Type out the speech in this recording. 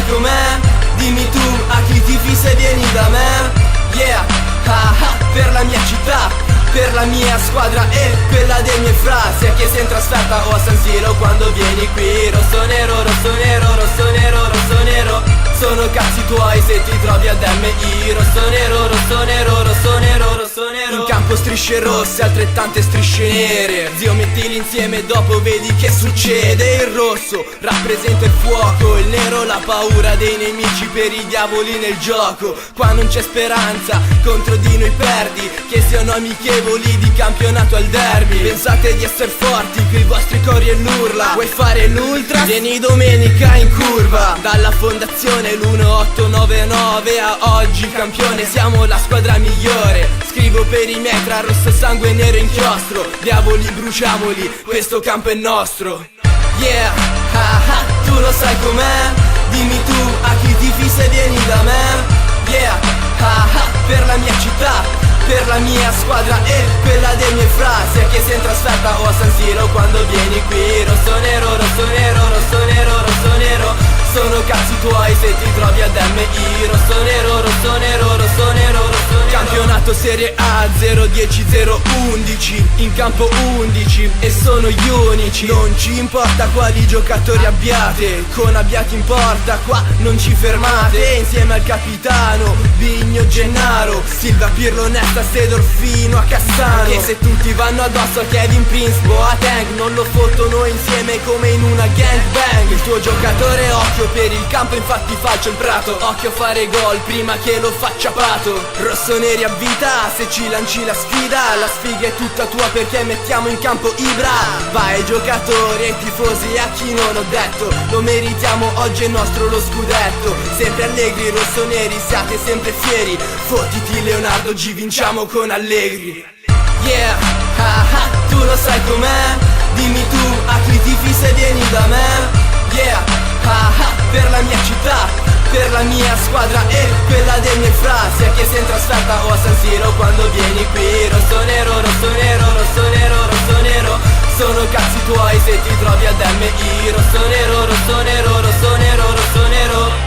com'è? Dimmi tu a chi tifi se vieni da me. Yeah, ah ah, per la mia città, per la mia squadra e quella dei miei fra. Sia che sia in trasferta o a San Siro quando vieni qui. Rosso nero, rosso nero, rosso nero, rosso nero. Sono cazzi tuoi se ti trovi al DMI. Rosso nero, rosso nero, rosso nero, rosso nero. In campo strisce rosse, altrettante strisce nere. Zio, mettili insieme e dopo vedi che succede. Il rosso rappresenta il fuoco, il nero la paura dei nemici per i diavoli nel gioco. Qua non c'è speranza, contro di noi perdi, che siano amichevoli di campionato al derby. Pensate di essere forti, che i vostri cori e l'urla. Vuoi fare l'ultra? Vieni domenica in curva. Dalla fondazione l'1899 a oggi campione, siamo la squadra migliore. Scrivo per i miei tra rosso sangue e nero inchiostro. Diavoli bruciamoli, questo campo è nostro. Yeah, ah ah, tu lo sai com'è? Dimmi tu a chi tifi se vieni da me. Yeah, ah ah, per la mia città, per la mia squadra e quella dei miei fra. Sia che sia in trasferta o a San Siro quando vieni qui. Rosso nero, rosso nero, rosso nero, rosso nero. Sono cazzi tuoi se ti trovi ad MI. Rosso nero, rosso nero, rosso nero, rosso nero. Campionato Serie A 0-10-0-11. In campo 11 e sono gli unici. Non ci importa quali giocatori abbiate, con Abbiati in porta qua non ci fermate. Insieme al capitano Vigno Gennaro, Silva, Pirlo, Nesta, Sedor fino a Cassano. Che se tutti vanno addosso a Kevin Prince, Boateng, non lo fottono insieme come in una gangbang. Il tuo giocatore occhio per il campo, infatti faccio il prato. Occhio a fare gol prima che lo faccia Pato. Rossoneri a vita, se ci lanci la sfida, la sfiga è tutta tua perché mettiamo in campo Ibra. Vai ai giocatori e ai tifosi e a chi non ho detto, lo meritiamo, oggi è nostro lo scudetto. Sempre allegri, rossoneri, siate sempre fieri. Fottiti Leonardo, G, vinciamo con Allegri. Yeah, ah ah, tu lo sai com'è? Dimmi tu a chi tifi se vieni da me. Yeah, ah ah, per la mia città, per la mia squadra e quella dei miei fra. Sia che sia in trasferta o a San Siro quando vieni qui. Rosso nero, rosso nero, rosso nero, rosso nero. Sono cazzi tuoi se ti trovi ad MI. Rosso nero, rosso nero, rosso nero, rosso nero.